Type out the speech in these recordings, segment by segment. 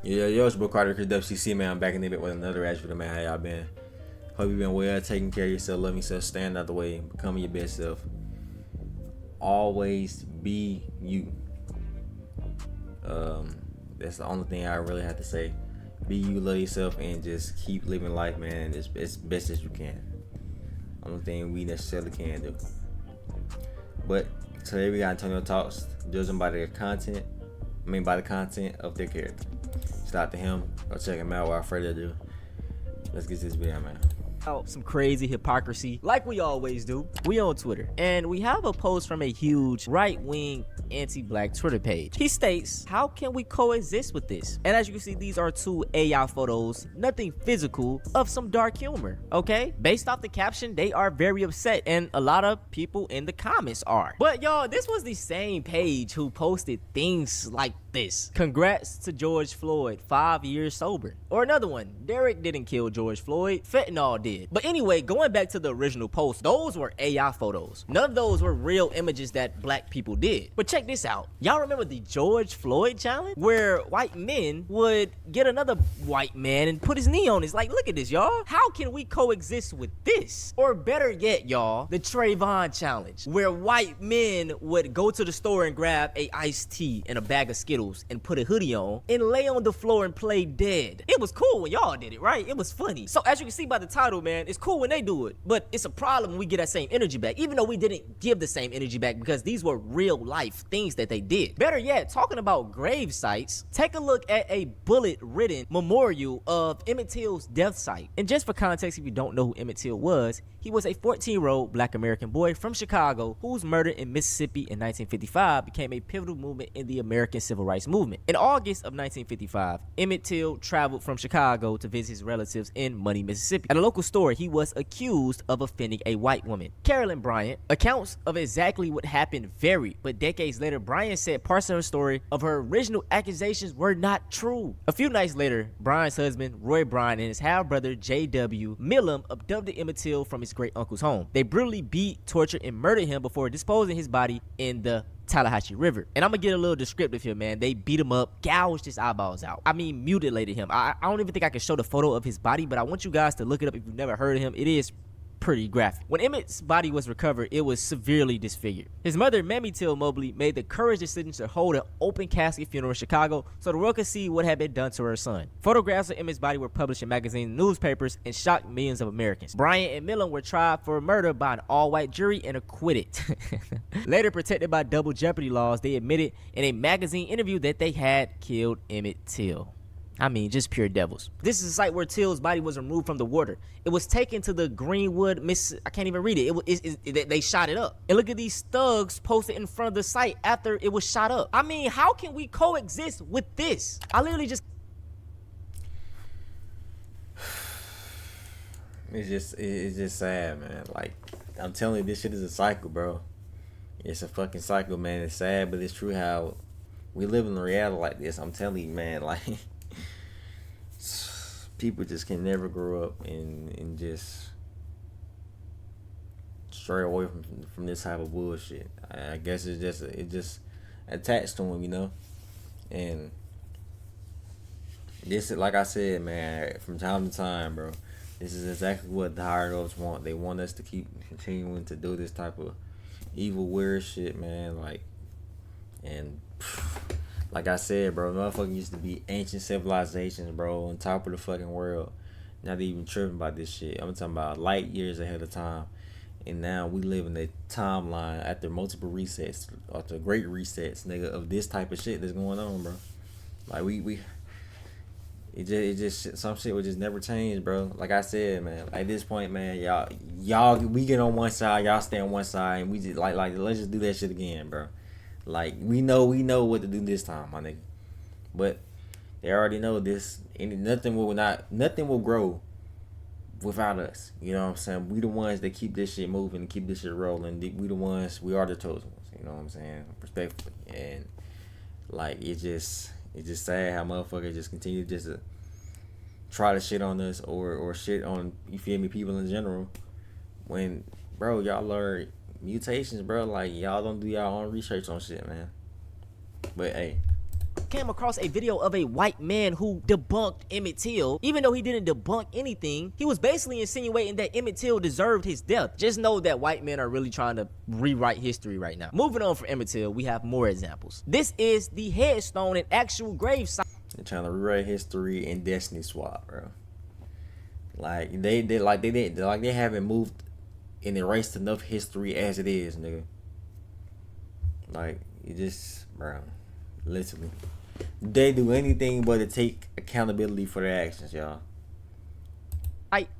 Yeah, yo, it's Bro Carter, Chris WCC, man. I'm back in the bit with another action for the man. How y'all been? Hope you been well, taking care of yourself, loving yourself, staying out the way, becoming your best self. Always be you. That's the only thing I really have to say. Be you, love yourself, and just keep living life, man. As best as you can. Only thing we necessarily can do. But today we got Antonio Talks, judging by the content. By the content of their character. Shout out to him. Go check him out. Without further ado, let's get this video, man. Some crazy hypocrisy like we always do. We on Twitter and we have a post from a huge right-wing anti-black Twitter page. He states, how can we coexist with this? And as you can see, these are two AI photos, nothing physical, of some dark humor, okay? Based off the caption, they are very upset, and a lot of people in the comments are. But y'all, this was the same page who posted things like this. Congrats to George Floyd, 5 years sober. Or another one, Derek didn't kill George Floyd, fentanyl did. But anyway, going back to the original post, those were AI photos. None of those were real images that black people did. But check this out. Y'all remember the George Floyd challenge? Where white men would get another white man and put his knee on his, like, look at this, y'all. How can we coexist with this? Or better yet, y'all, the Trayvon challenge, where white men would go to the store and grab a iced tea and a bag of Skittles and put a hoodie on and lay on the floor and play dead. It was cool when y'all did it, right? It was funny. So as you can see by the title, man, it's cool when they do it, but it's a problem when we get that same energy back, even though we didn't give the same energy back because these were real life things that they did. Better yet, talking about grave sites, take a look at a bullet-ridden memorial of Emmett Till's death site. And just for context, if you don't know who Emmett Till was, he was a 14-year-old black American boy from Chicago whose murder in Mississippi in 1955 became a pivotal movement in the American Civil Rights Movement. In August of 1955, Emmett Till traveled from Chicago to visit his relatives in Money, Mississippi. At a local store, he was accused of offending a white woman, Carolyn Bryant. Accounts of exactly what happened vary, but decades later, Bryant said parts of her story of her original accusations were not true. A few nights later, Bryant's husband, Roy Bryant, and his half-brother, J.W. Millam, abducted Emmett Till from his great-uncle's home. They brutally beat, tortured, and murdered him before disposing his body in the Tallahatchie River. And I'm gonna get a little descriptive here, man. They beat him up, gouged his eyeballs out. I mean, mutilated him. I don't even think I can show the photo of his body, but I want you guys to look it up if you've never heard of him. It is pretty graphic. When Emmett's body was recovered, it was severely disfigured. His mother, Mamie Till Mobley, made the courage decision to hold an open casket funeral in Chicago so the world could see what had been done to her son. Photographs of Emmett's body were published in magazines and newspapers and shocked millions of Americans. Bryant and Millam were tried for murder by an all-white jury and acquitted. Later, protected by double jeopardy laws, they admitted in a magazine interview that they had killed Emmett Till. I mean, just pure devils. This is a site where Till's body was removed from the water. It was taken to the Greenwood, I can't even read it. They shot it up. And look at these thugs posted in front of the site after it was shot up. I mean, how can we coexist with this? I literally just... It's just sad, man. Like, I'm telling you, this shit is a cycle, bro. It's a fucking cycle, man. It's sad, but it's true how we live in a reality like this. I'm telling you, man, like... people just can never grow up and just stray away from this type of bullshit. I guess it just attached to them, you know. And this is, like I said, man, from time to time, bro, this is exactly what the higher ups want. They want us to keep continuing to do this type of evil, weird shit, man. Like I said, bro, motherfucking used to be ancient civilizations, bro, on top of the fucking world. Not even tripping about this shit. I'm talking about light years ahead of time. And now we live in a timeline after multiple resets, after great resets, nigga, of this type of shit that's going on, bro. Like it just some shit would just never change, bro. Like I said, man, at this point, man, y'all we get on one side, y'all stay on one side, and we just like let's just do that shit again, bro. Like, we know what to do this time, my nigga. But they already know this. Nothing will grow without us. You know what I'm saying? We the ones that keep this shit moving and keep this shit rolling. We are the chosen ones. You know what I'm saying? Respectfully. And, like, it's just sad how motherfuckers just continue just to try to shit on us or shit on, you feel me, people in general. When, bro, y'all are mutations, bro. Like, y'all don't do y'all own research on shit, man. But hey, came across a video of a white man who debunked Emmett Till. Even though he didn't debunk anything, he was basically insinuating that Emmett Till deserved his death. Just know that white men are really trying to rewrite history right now. Moving on from Emmett Till, we have more examples. This is the headstone and actual grave site. They're trying to rewrite history and Destiny Swap, bro. Like they haven't moved and erased enough history as it is, nigga. Like, you just, bro, literally, they do anything but to take accountability for their actions, y'all.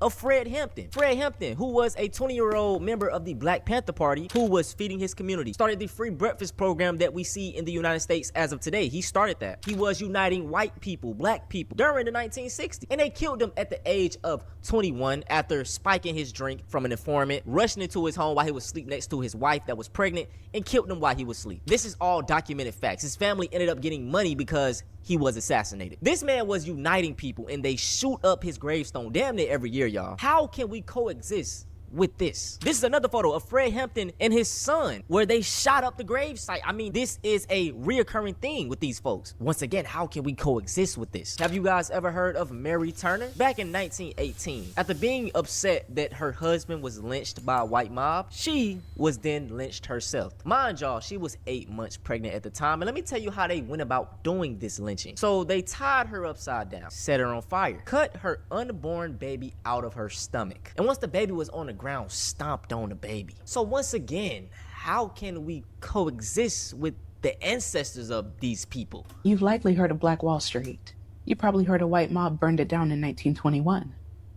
Of Fred Hampton. Fred Hampton, who was a 20-year-old member of the Black Panther Party who was feeding his community, started the free breakfast program that we see in the United States as of today. He started that. He was uniting white people, black people during the 1960s, and they killed him at the age of 21 after spiking his drink from an informant, rushing into his home while he was asleep next to his wife that was pregnant, and killed him while he was asleep. This is all documented facts. His family ended up getting money because he was assassinated. This man was uniting people, and they shoot up his gravestone damn near every year, y'all. How can we coexist with this? This is another photo of Fred Hampton and his son where they shot up the gravesite. I mean, this is a reoccurring thing with these folks. Once again, how can we coexist with this? Have you guys ever heard of Mary Turner? Back in 1918, after being upset that her husband was lynched by a white mob, she was then lynched herself. Mind y'all, she was 8 months pregnant at the time, and let me tell you how they went about doing this lynching. So they tied her upside down, set her on fire, cut her unborn baby out of her stomach, and once the baby was on the ground, stomped on the baby. So once again, how can we coexist with the ancestors of these people? You've likely heard of Black Wall Street. You probably heard a white mob burned it down in 1921.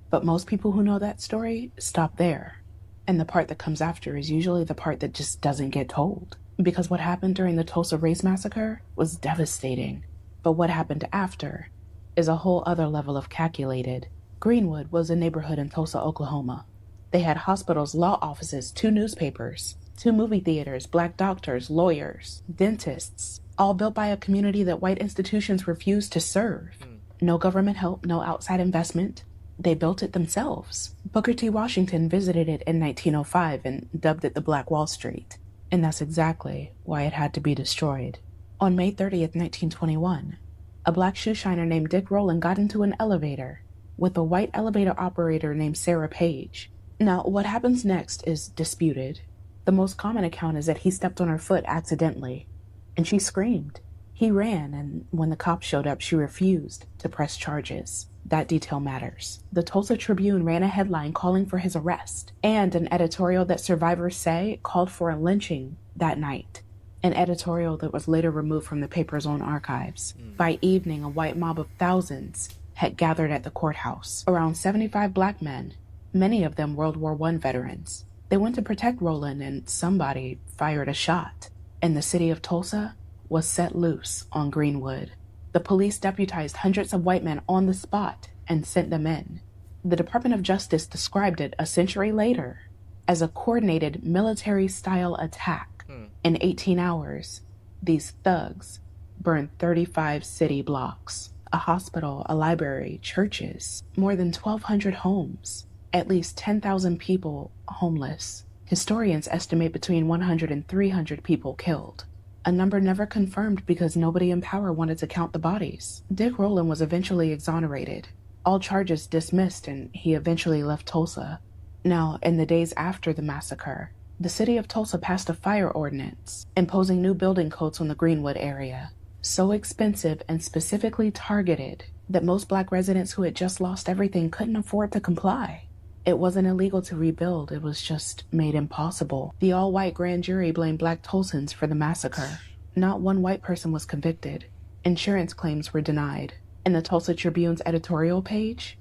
But most people who know that story stop there. And the part that comes after is usually the part that just doesn't get told. Because what happened during the Tulsa Race Massacre was devastating. But what happened after is a whole other level of calculated. Greenwood was a neighborhood in Tulsa, Oklahoma. They had hospitals, law offices, 2 newspapers, 2 movie theaters, black doctors, lawyers, dentists, all built by a community that white institutions refused to serve. No government help, no outside investment. They built it themselves. Booker T. Washington visited it in 1905 and dubbed it the Black Wall Street. And that's exactly why it had to be destroyed. On May 30th, 1921, a black shoeshiner named Dick Rowland got into an elevator with a white elevator operator named Sarah Page. Now, what happens next is disputed. The most common account is that he stepped on her foot accidentally, and she screamed. He ran, and when the cops showed up, she refused to press charges. That detail matters. The Tulsa Tribune ran a headline calling for his arrest, and an editorial that survivors say called for a lynching that night. An editorial that was later removed from the paper's own archives. By evening, a white mob of thousands had gathered at the courthouse. Around 75 black men, many of them World War I veterans. They went to protect Rowland, and somebody fired a shot, and the city of Tulsa was set loose on Greenwood. The police deputized hundreds of white men on the spot and sent them in. The Department of Justice described it a century later as a coordinated military-style attack. In 18 hours, these thugs burned 35 city blocks, a hospital, a library, churches, more than 1,200 homes. At least 10,000 people homeless. Historians estimate between 100 and 300 people killed. A number never confirmed because nobody in power wanted to count the bodies. Dick Rowland was eventually exonerated. All charges dismissed, and he eventually left Tulsa. Now, in the days after the massacre, the city of Tulsa passed a fire ordinance, imposing new building codes on the Greenwood area. So expensive and specifically targeted that most black residents who had just lost everything couldn't afford to comply. It wasn't illegal to rebuild, it was just made impossible. The all-white grand jury blamed black Tulsans for the massacre. Not one white person was convicted. Insurance claims were denied. In the Tulsa Tribune's editorial page,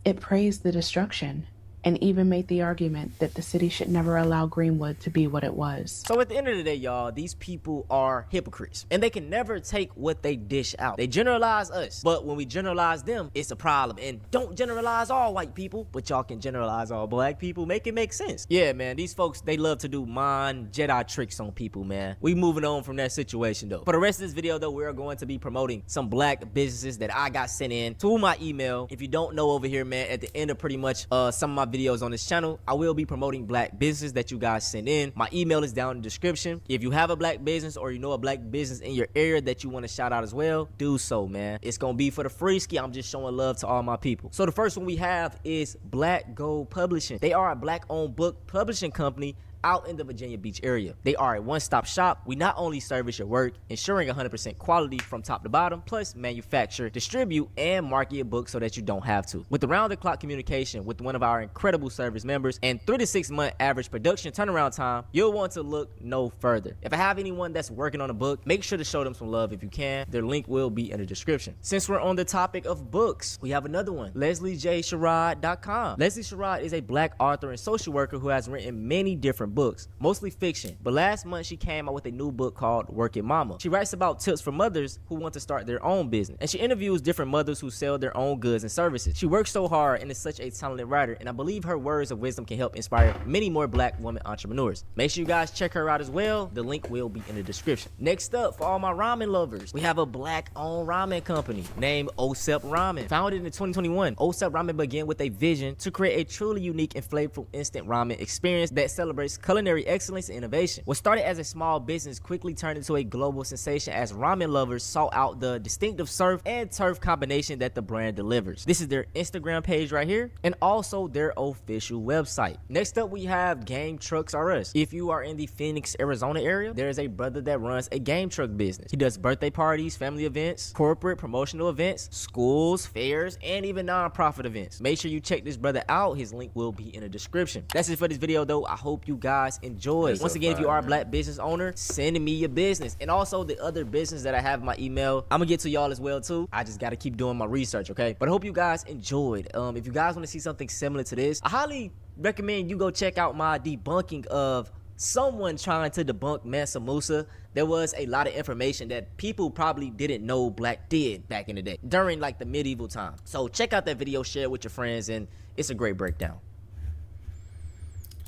it praised the destruction and even made the argument that the city should never allow Greenwood to be what it was. So at the end of the day, y'all, these people are hypocrites, and they can never take what they dish out. They generalize us, but when we generalize them, it's a problem. And don't generalize all white people, but y'all can generalize all black people. Make it make sense. Yeah, man, these folks, they love to do mind Jedi tricks on people, man. We moving on from that situation, though. For the rest of this video, though, we're going to be promoting some black businesses that I got sent in to my email. If you don't know over here, man, at the end of pretty much some of my videos on this channel, I will be promoting black business that you guys send in. My email is down in the description. If you have a black business or you know a black business in your area that you want to shout out as well, do so, man. It's gonna be for the free ski. I'm just showing love to all my people. So the first one we have is Black Gold Publishing. They are a black-owned book publishing company out in the Virginia Beach area. They are a one-stop shop. We not only service your work, ensuring 100% quality from top to bottom, plus manufacture, distribute, and market your book so that you don't have to. With around-the-clock communication with one of our incredible service members and 3 to 6 month average production turnaround time, you'll want to look no further. If I have anyone that's working on a book, make sure to show them some love if you can. Their link will be in the description. Since we're on the topic of books, we have another one, LeslieJSherrod.com. Leslie Sherrod is a black author and social worker who has written many different books, mostly fiction, but last month she came out with a new book called Working Mama. She writes about tips for mothers who want to start their own business, and she interviews different mothers who sell their own goods and services. She works so hard and is such a talented writer, and I believe her words of wisdom can help inspire many more black women entrepreneurs. Make sure you guys check her out as well. The link will be in the description. Next up, for all my ramen lovers, we have a black-owned ramen company named Osep Ramen. Founded in 2021, Osep Ramen began with a vision to create a truly unique and flavorful instant ramen experience that celebrates culinary excellence and innovation. What started as a small business quickly turned into a global sensation as ramen lovers sought out the distinctive surf and turf combination that the brand delivers. This is their Instagram page right here, and also their official website. Next up, we have Game Trucks R Us. If you are in the Phoenix, Arizona area, there is a brother that runs a game truck business. He does birthday parties, family events, corporate promotional events, schools, fairs, and even non-profit events. Make sure you check this brother out. His link will be in the description. That's it for this video though. I hope you guys enjoy. Once again, if you are a black business owner, send me your business, and also the other business that I have in my email, I'm gonna get to y'all as well too. I just gotta keep doing my research, okay? But I hope you guys enjoyed. If you guys want to see something similar to this, I highly recommend you go check out my debunking of someone trying to debunk Mansa Musa. There was a lot of information that people probably didn't know black did back in the day during like the medieval time. So check out that video, share it with your friends, and it's a great breakdown.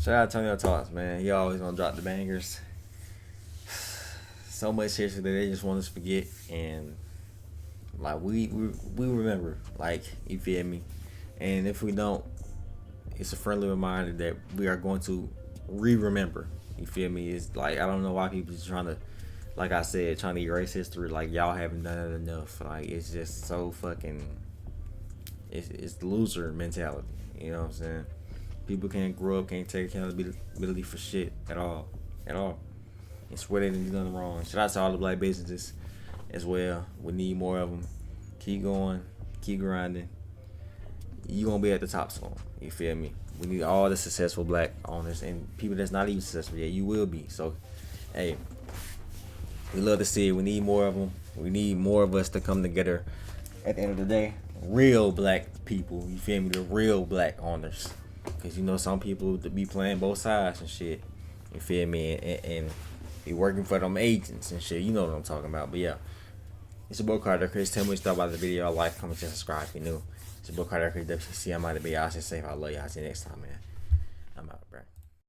Shout out to Tonyo Talks, man. He always gonna drop the bangers. So much history that they just want us to forget, and like we remember, like, you feel me? And if we don't, it's a friendly reminder that we are going to remember. You feel me? It's like, I don't know why people just trying to, like I said, trying to erase history. Like, y'all haven't done it enough. Like, it's just so fucking, it's the loser mentality. You know what I'm saying? People can't grow up, can't take accountability for shit at all. And swear they didn't do nothing wrong. Shout out to all the black businesses as well. We need more of them. Keep going, keep grinding. You gonna be at the top soon. You feel me? We need all the successful black owners and people that's not even successful yet. You will be. So, hey, we love to see it. We need more of them. We need more of us to come together. At the end of the day, real black people. You feel me? The real black owners. Cause you know some people to be playing both sides and shit. You feel me? And be working for them agents and shit. You know what I'm talking about. But yeah, it's your boy Carter Chris. Tell me what you thought about the video. Like, comment, and subscribe if you're new. It's your boy Carter Chris WC. I'm out of be. Y'all stay safe. I love y'all. See you next time, man. I'm out, bro.